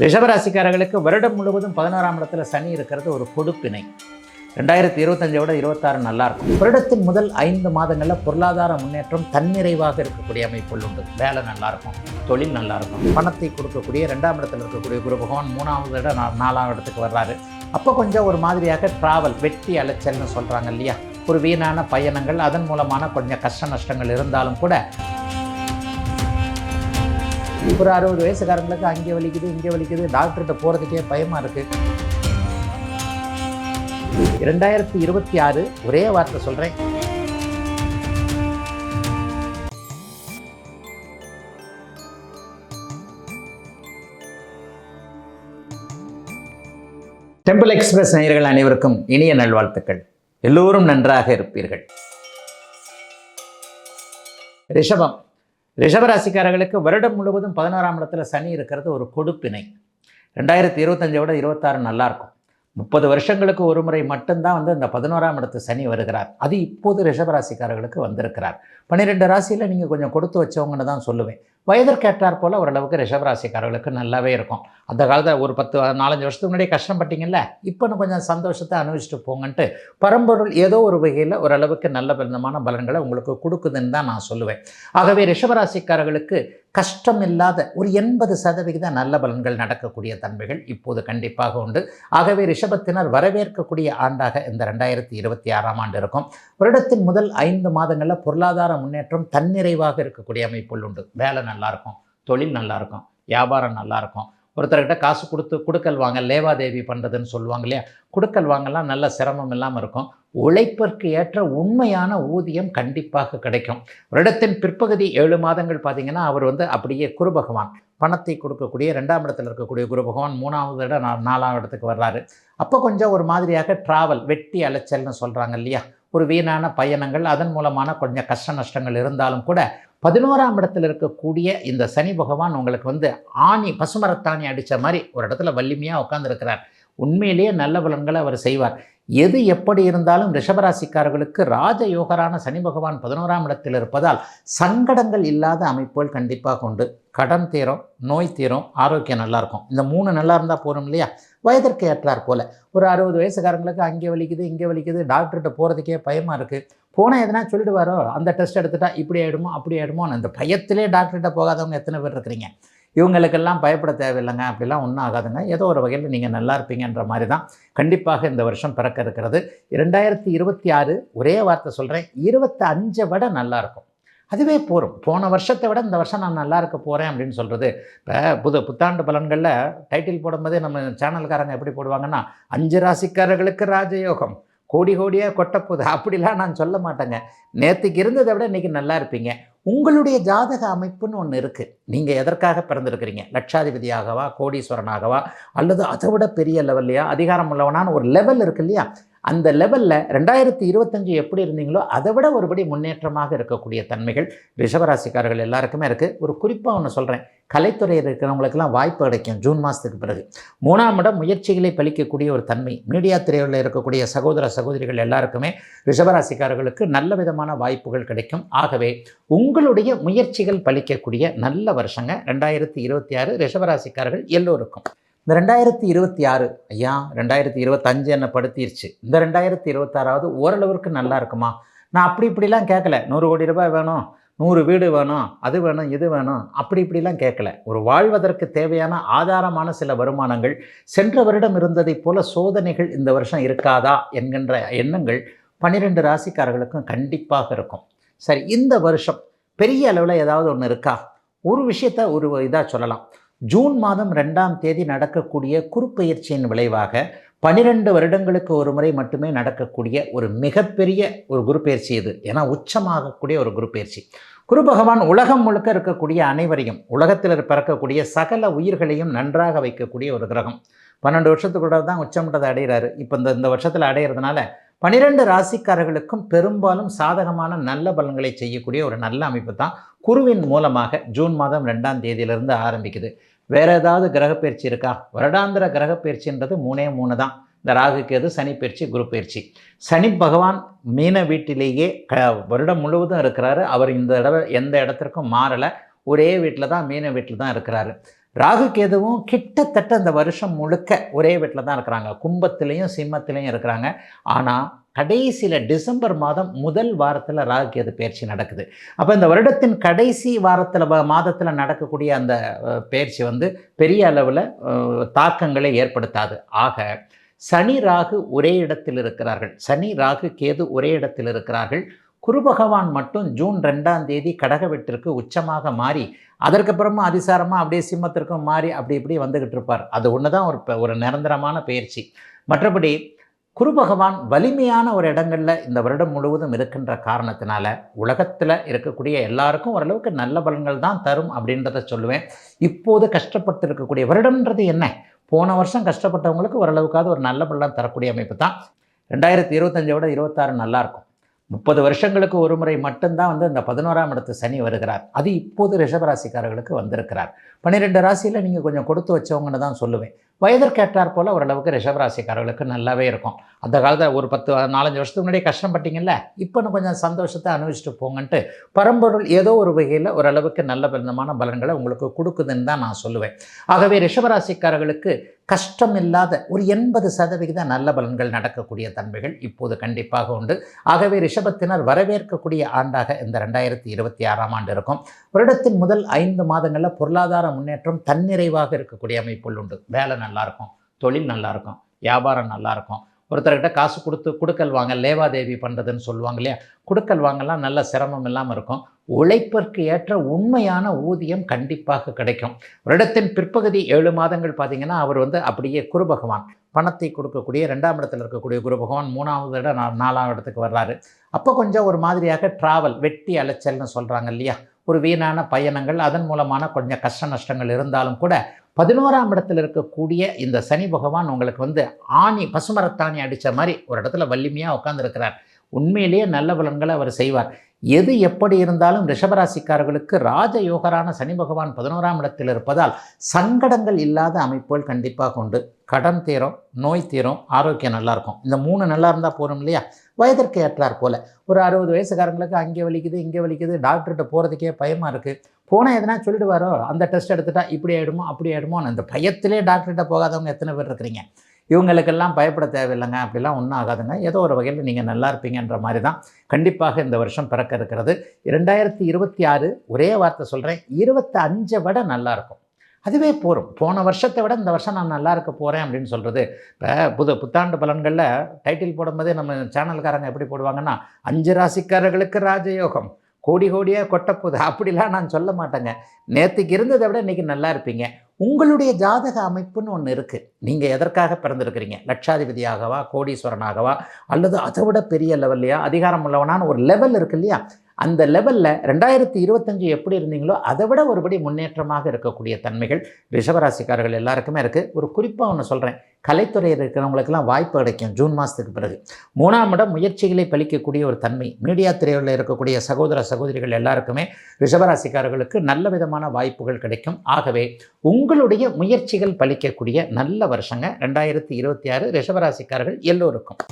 ரிஷபராசிக்காரர்களுக்கு வருடம் முழுவதும் 11ஆம் இடத்துல சனி இருக்கிறது ஒரு கொடுப்பினை. 2025 விட 26 நல்லா இருக்கும். வருடத்தின் முதல் 5 மாதங்களில் பொருளாதார முன்னேற்றம் தன்னிறைவாக இருக்கக்கூடிய அமைப்புகள் உண்டு. வேலை நல்லா இருக்கும், தொழில் நல்லா இருக்கும். பணத்தை கொடுக்கக்கூடிய 2ஆம் இடத்துல இருக்கக்கூடிய குரு பகவான் 3வது இடம் 4ஆம் இடத்துக்கு வர்றாரு. அப்போ கொஞ்சம் ஒரு மாதிரியாக டிராவல், வெட்டி அலைச்சல்னு சொல்கிறாங்க இல்லையா, ஒரு வீணான பயணங்கள், அதன் மூலமான கொஞ்சம் கஷ்ட நஷ்டங்கள் இருந்தாலும் கூட ஒரு 60 வயசுக்காரங்களுக்கு அங்கே வலிக்குது இங்கே வலிக்குது, டாக்டர்கிட்ட போகிறதுக்கே பயமாக இருக்குது. 2026 ஒரே வார்த்தை சொல்கிறேன், டெம்பிள் எக்ஸ்பிரஸ் நேயர்கள் அனைவருக்கும் இனிய நல்வாழ்த்துக்கள். எல்லோரும் நன்றாக இருப்பீர்கள். ரிஷபராசிக்காரர்களுக்கு வருடம் முழுவதும் 11ஆம் இடத்துல சனி இருக்கிறது ஒரு கொடுப்பினை. 2025 விட 26 நல்லா இருக்கும். 30 வருஷங்களுக்கு ஒரு முறை மட்டும்தான் இந்த 11ஆம் இடத்து சனி வருகிறார். அது இப்போது ரிஷபராசிக்காரர்களுக்கு வந்திருக்கிறார். 12 ராசியில் நீங்கள் கொஞ்சம் கொடுத்து வச்சவங்கன்னு தான் சொல்லுவேன். வயதிற்கேற்றார் போல் ஓரளவுக்கு ரிஷபராசிக்காரர்களுக்கு நல்லாவே இருக்கும். அந்த காலத்தில் ஒரு 4-5 வருஷத்துக்கு முன்னாடியே கஷ்டப்பட்டீங்கல்ல, இப்போ கொஞ்சம் சந்தோஷத்தை அனுபவிச்சுட்டு போங்கன்ட்டு பரம்பொருள் ஏதோ ஒரு வகையில் ஓரளவுக்கு நல்ல விதமான பலன்களை உங்களுக்கு கொடுக்குதுன்னு தான் நான் சொல்லுவேன். ஆகவே ரிஷபராசிக்காரர்களுக்கு கஷ்டம் இல்லாத ஒரு 80% நல்ல பலன்கள் நடக்கக்கூடிய தன்மைகள் இப்போது கண்டிப்பாக உண்டு. ஆகவே ரிஷபத்தினர் வரவேற்கக்கூடிய ஆண்டாக இந்த 2026ஆம் ஆண்டு இருக்கும். வருடத்தின் முதல் 5 மாதங்களில் பொருளாதார முன்னேற்றம் தன்னிறைவாக இருக்கக்கூடிய அமைப்புகள் உண்டு. வேலை நல்லாயிருக்கும், தொழில் நல்லாயிருக்கும், வியாபாரம் நல்லாயிருக்கும். ஒருத்தர்கிட்ட காசு கொடுக்கல் வாங்க லேவாதேவி பண்ணுறதுன்னு சொல்லுவாங்க இல்லையா, கொடுக்கல் வாங்கலாம் நல்ல சிரமம் இல்லாமல் இருக்கும். உழைப்பிற்கு ஏற்ற உண்மையான ஊதியம் கண்டிப்பாக கிடைக்கும். வருடத்தின் பிற்பகுதி 7 மாதங்கள் பார்த்தீங்கன்னா அவர் அப்படியே குரு பகவான் பணத்தை கொடுக்கக்கூடிய 2ஆம் இடத்துல இருக்கக்கூடிய குரு பகவான் 3வது இடம் 4ஆம் இடத்துக்கு வர்றாரு. அப்போ கொஞ்சம் ஒரு மாதிரியாக டிராவல், வெட்டி அலைச்சல்னு சொல்கிறாங்க இல்லையா, ஒரு வீணான பயணங்கள், அதன் மூலமான கொஞ்சம் கஷ்ட நஷ்டங்கள் இருந்தாலும் கூட 11ஆம் இடத்தில் இருக்கக்கூடிய இந்த சனி பகவான் உங்களுக்கு பசுமரத்தாணி அடித்த மாதிரி ஒரு இடத்துல வலிமையாக உட்கார்ந்துருக்கிறார். உண்மையிலேயே நல்ல பலன்களை அவர் செய்வார். எது எப்படி இருந்தாலும் ரிஷபராசிக்காரர்களுக்கு ராஜயோகரான சனி பகவான் 11ஆம் இடத்தில் இருப்பதால் சங்கடங்கள் இல்லாத அமைப்புகள் கண்டிப்பாக உண்டு. கடன் தீரும், நோய் தீரும், ஆரோக்கியம் நல்லாயிருக்கும். இந்த 3 நல்லா இருந்தால் போகிறோம் இல்லையா. வயதிற்கு ஏற்றார் போல் ஒரு 60 வயசுக்காரங்களுக்கு அங்கே வலிக்குது இங்கே வலிக்குது, டாக்டர்கிட்ட போகிறதுக்கே பயமாக இருக்குது. போனால் எதனா சொல்லிடுவாரோ, அந்த டெஸ்ட் எடுத்துட்டா இப்படி ஆகிடுமோ அப்படி ஆகிடுமோ, அந்த பயத்திலே டாக்டர்கிட்ட போகாதவங்க எத்தனை பேர் இருக்கிறீங்க. இவங்களுக்கெல்லாம் பயப்பட தேவையில்லைங்க, அப்படிலாம் ஒன்றும் ஆகாதுங்க. ஏதோ ஒரு வகையில் நீங்கள் நல்லா இருப்பீங்கன்ற மாதிரி தான் கண்டிப்பாக இந்த வருஷம் பிறக்க இருக்கிறது. 2026 ஒரே வார்த்தை சொல்கிறேன், 25 விட நல்லாயிருக்கும். அதுவே போகும். போன வருஷத்தை விட இந்த வருஷம் நான் நல்லா இருக்க போகிறேன் அப்படின்னு சொல்கிறது. இப்போ புத்தாண்டு பலன்களில் டைட்டில் போடும்போதே நம்ம சேனல்காரங்க எப்படி போடுவாங்கன்னா, 5 ராசிக்காரர்களுக்கு ராஜயோகம், கோடி கோடியாக கொட்டப்போகுது, அப்படிலாம் நான் சொல்ல மாட்டேங்க. நேற்றுக்கு இருந்ததை விட இன்றைக்கி நல்லா இருப்பீங்க. உங்களுடைய ஜாதக அமைப்புன்னு ஒன்று இருக்குது. நீங்கள் எதற்காக பிறந்திருக்கிறீங்க, லட்சாதிபதியாகவா, கோடீஸ்வரனாகவா, அல்லது அதை விட பெரிய லெவல்லையா, அதிகாரம் உள்ளவனான ஒரு லெவல் இருக்குது இல்லையா, அந்த லெவலில் 2025 எப்படி இருந்தீங்களோ அதை விட ஒருபடி முன்னேற்றமாக இருக்கக்கூடிய தன்மைகள் ரிஷபராசிக்காரர்கள் எல்லாருக்குமே இருக்குது. ஒரு குறிப்பாக ஒன்று சொல்கிறேன், கலைத்துறையில் இருக்கிறவங்களுக்கெல்லாம் வாய்ப்பு கிடைக்கும் ஜூன் மாதத்துக்கு பிறகு. 3ஆம் இடம் முயற்சிகளை பலிக்கக்கூடிய ஒரு தன்மை. மீடியா துறையில் இருக்கக்கூடிய சகோதர சகோதரிகள் எல்லாருக்குமே ரிஷபராசிக்காரர்களுக்கு நல்ல விதமான வாய்ப்புகள் கிடைக்கும். ஆகவே உங்களுடைய முயற்சிகள் பலிக்கக்கூடிய நல்ல வருஷங்க 2026 ரிஷபராசிக்காரர்கள் எல்லோருக்கும். இந்த 2026 ஐயா 2025 என்னை படுத்திருச்சு. இந்த 2026வது ஓரளவுக்கு நல்லா இருக்குமா? நான் இப்படிலாம் கேட்கல. 100 கோடி ரூபாய் வேணும், 100 வீடு வேணும், அது வேணும், இது வேணும், இப்படிலாம் கேட்கல. ஒரு வாழ்வதற்கு தேவையான ஆதாரமான சில வருமானங்கள், சென்ற வருடம் இருந்ததைப் போல சோதனைகள் இந்த வருஷம் இருக்காதா என்கின்ற எண்ணங்கள் 12 ராசிக்காரர்களுக்கும் கண்டிப்பாக இருக்கும். சரி, இந்த வருஷம் பெரிய அளவில் ஏதாவது ஒன்று இருக்கா? ஒரு விஷயத்தை ஒரு இதாக சொல்லலாம். ஜூன் மாதம் 2ஆம் தேதி நடக்கக்கூடிய குருப்பெயர்ச்சியின் விளைவாக 12 வருடங்களுக்கு ஒரு முறை மட்டுமே நடக்கக்கூடிய ஒரு மிகப்பெரிய ஒரு குருப்பெயர்ச்சி இது. ஏன்னா உச்சமாகக்கூடிய ஒரு குருப்பெயர்ச்சி. குரு பகவான் உலகம் முழுக்க இருக்கக்கூடிய அனைவரையும், உலகத்தில் பிறக்கக்கூடிய சகல உயிர்களையும் நன்றாக வைக்கக்கூடிய ஒரு கிரகம். 12 வருஷத்துக்குள்ள தான் உச்சமட்டத்தை அடைகிறாரு. இப்போ இந்த வருஷத்தில் அடைகிறதுனால 12 ராசிக்காரர்களுக்கும் பெரும்பாலும் சாதகமான நல்ல பலன்களை செய்யக்கூடிய ஒரு நல்ல அமைப்பு தான் குருவின் மூலமாக ஜூன் மாதம் 2ஆம் தேதியிலிருந்து ஆரம்பிக்குது. வேறு ஏதாவது கிரகப்பயிற்சி இருக்கா? வருடாந்திர கிரகப்பயிற்சின்றது 3 தான். இந்த ராகு கேது, சனி பயிற்சி, குரு பயிற்சி. சனி பகவான் மீன வீட்டிலேயே வருடம் முழுவதும் இருக்கிறாரு. அவர் இந்த தடவை எந்த இடத்திற்கும் மாறலை, ஒரே வீட்டில் தான், மீன வீட்டில் தான் இருக்கிறாரு. ராகு கேதுவும் கிட்டத்தட்ட இந்த வருஷம் முழுக்க ஒரே வீட்டில் தான் இருக்கிறாங்க. கும்பத்திலையும் சிம்மத்திலையும் இருக்கிறாங்க. ஆனால் கடைசியில் டிசம்பர் மாதம் முதல் வாரத்தில் ராகு கேது பயிற்சி நடக்குது. அப்போ இந்த வருடத்தின் கடைசி வாரத்தில் மாதத்தில் நடக்கக்கூடிய அந்த பயிற்சி வந்து பெரிய அளவில் தாக்கங்களை ஏற்படுத்தாது. ஆக சனி ராகு ஒரே இடத்தில் இருக்கிறார்கள். சனி ராகு கேது ஒரே இடத்தில் இருக்கிறார்கள். குரு பகவான் மட்டும் ஜூன் 2ஆம் தேதி கடக வீட்டிற்கு உச்சமாக மாறி அதற்கப்புறமா அதிசாரமாக அப்படியே சிம்மத்திற்கும் மாறி அப்படி இப்படி வந்துக்கிட்டு இருப்பார். அது ஒன்று தான் ஒரு நிரந்தரமான பயிற்சி. மற்றபடி குரு பகவான் வலிமையான ஒரு இடங்களில் இந்த வருடம் முழுவதும் இருக்கின்ற காரணத்தினால உலகத்தில் இருக்கக்கூடிய எல்லாருக்கும் ஓரளவுக்கு நல்ல பலன்கள் தான் தரும் அப்படின்றத சொல்லுவேன். இப்போது கஷ்டப்பட்டு இருக்கக்கூடிய வருடம்ன்றது என்ன, போன வருஷம் கஷ்டப்பட்டவங்களுக்கு ஓரளவுக்காவது ஒரு நல்ல பலன் தரக்கூடிய அமைப்பு தான். 2025 விட 26 நல்லாயிருக்கும். 30 வருஷங்களுக்கு ஒரு முறை மட்டும்தான் வந்து இந்த 11ஆம் இடத்து சனி வருகிறார். அது இப்போது ரிஷபராசிக்காரர்களுக்கு வந்திருக்கிறார். 12 ராசியில் நீங்கள் கொஞ்சம் கொடுத்து வச்சவங்கன்னு தான் சொல்லுவேன். வயதிற்கேற்றார் போல் ஓரளவுக்கு ரிஷபராசிக்காரர்களுக்கு நல்லாவே இருக்கும். அந்த காலத்தில் ஒரு 4-5 வருஷத்துக்கு முன்னாடியே கஷ்டப்பட்டீங்கல்ல, இப்போ கொஞ்சம் சந்தோஷத்தை அனுபவிச்சுட்டு போங்கன்ட்டு பரம்பொருள் ஏதோ ஒரு வகையில் ஓரளவுக்கு நல்ல விதமான பலன்களை உங்களுக்கு கொடுக்குதுன்னு தான் நான் சொல்லுவேன். ஆகவே ரிஷபராசிக்காரர்களுக்கு கஷ்டம் இல்லாத ஒரு 80% நல்ல பலன்கள் நடக்கக்கூடிய தன்மைகள் இப்போது கண்டிப்பாக உண்டு. ஆகவே ரிஷபத்தினர் வரவேற்கக்கூடிய ஆண்டாக இந்த 2026ஆம் ஆண்டு இருக்கும். வருடத்தின் முதல் 5 மாதங்களில் பொருளாதார முன்னேற்றம் தன்னிறைவாக இருக்கக்கூடிய அமைப்புகள் உண்டு. வேலை நல்லாயிருக்கும், தொழில் நல்லாயிருக்கும், வியாபாரம் நல்லாயிருக்கும். ஒருத்தர்கிட்ட காசு கொடுக்கல் வாங்க லேவாதேவி பண்ணுறதுன்னு சொல்லுவாங்க இல்லையா, கொடுக்கல் வாங்கலாம் நல்ல சிரமம் இல்லாமல் இருக்கும். உழைப்பிற்கு ஏற்ற உண்மையான ஊதியம் கண்டிப்பாக கிடைக்கும். வருடத்தின் பிற்பகுதி 7 மாதங்கள் பார்த்திங்கன்னா அவர் வந்து அப்படியே குரு பகவான் பணத்தை கொடுக்கக்கூடிய 2ஆம் இடத்தில் இருக்கக்கூடிய குரு பகவான் 3வது இடம் 4ஆம் இடத்துக்கு வர்றாரு. அப்போ கொஞ்சம் ஒரு மாதிரியாக ட்ராவல் வெட்டி அலைச்சல்னு சொல்கிறாங்க இல்லையா, ஒரு வீணான பயணங்கள், அதன் மூலமான கொஞ்சம் கஷ்ட நஷ்டங்கள் இருந்தாலும் கூட 11ஆம் இடத்தில் இருக்கக்கூடிய இந்த சனி பகவான் உங்களுக்கு வந்து பசுமரத்தாணி அடித்த மாதிரி ஒரு இடத்துல வலிமையாக உட்கார்ந்துருக்கிறார். உண்மையிலேயே நல்ல பலன்களை அவர் செய்வார். எது எப்படி இருந்தாலும் ரிஷபராசிக்காரர்களுக்கு ராஜயோகரான சனி பகவான் 11ஆம் இடத்தில் இருப்பதால் சங்கடங்கள் இல்லாத அமைப்புகள் கண்டிப்பாக உண்டு. கடன் தீரும், நோய் தீரும், ஆரோக்கியம் நல்லாயிருக்கும். இந்த 3 நல்லா இருந்தால் போகிறோம் இல்லையா. வயதிற்கு ஏற்றார் போல் ஒரு 60 வயசுக்காரங்களுக்கு அங்கே வலிக்குது இங்கே வலிக்குது, டாக்டர்கிட்ட போகிறதுக்கே பயமாக இருக்குது, போனால் எதனா சொல்லிடுவாரோ, அந்த டெஸ்ட் எடுத்துட்டா இப்படி ஆகிடுமோ அப்படி ஆகிடுமோ, அந்த பயத்திலே டாக்டர்கிட்ட போகாதவங்க எத்தனை பேர் இருக்கிறீங்க. இவங்களுக்கெல்லாம் பயப்பட தேவையில்லைங்க, அப்படிலாம் ஒன்றும் ஆகாதுங்க, ஏதோ ஒரு வகையில் நீங்கள் நல்லா இருப்பீங்கன்ற மாதிரி தான் கண்டிப்பாக இந்த வருஷம் பிறக்க இருக்கிறது. 2026 ஒரே வார்த்தை சொல்கிறேன், 25 விட நல்லாயிருக்கும். அதுவே போகும். போன வருஷத்தை விட இந்த வருஷம் நான் நல்லா இருக்க போகிறேன் அப்படின்னு சொல்கிறது. இப்போ புத்தாண்டு பலன்களில் டைட்டில் போடும்போதே நம்ம சேனல்காரங்க எப்படி போடுவாங்கன்னா, 5 ராசிக்காரர்களுக்கு ராஜயோகம், கோடி கோடியாக கொட்டப்போகுது, அப்படிலாம் நான் சொல்ல மாட்டேங்க. நேற்றுக்கு இருந்ததை விட இன்றைக்கி நல்லா இருப்பீங்க. உங்களுடைய ஜாதக அமைப்புன்னு ஒன்று இருக்குது. நீங்கள் எதற்காக பிறந்திருக்கிறீங்க, லட்சாதிபதியாகவா, கோடீஸ்வரனாகவா, அல்லது அதை விட பெரிய லெவல்லையா, அதிகாரம் உள்ளவனான ஒரு லெவல் இருக்குது இல்லையா, அந்த லெவலில் 2025 எப்படி இருந்தீங்களோ அதை விட ஒருபடி முன்னேற்றமாக இருக்கக்கூடிய தன்மைகள் ரிஷபராசிக்காரர்கள் எல்லாருக்குமே இருக்குது. ஒரு குறிப்பாக ஒன்று சொல்கிறேன், கலைத்துறையில் இருக்கிறவங்களுக்கெல்லாம் வாய்ப்பு கிடைக்கும் ஜூன் மாதத்துக்கு பிறகு. 3ஆம் இடம் முயற்சிகளை பலிக்கக்கூடிய ஒரு தன்மை. மீடியா துறையில் இருக்கக்கூடிய சகோதர சகோதரிகள் எல்லாருக்குமே ரிஷபராசிக்காரர்களுக்கு நல்ல விதமான வாய்ப்புகள் கிடைக்கும். ஆகவே உங்களுடைய முயற்சிகள் பலிக்கக்கூடிய நல்ல வருஷங்க 2026 ரிஷபராசிக்காரர்கள் எல்லோருக்கும்.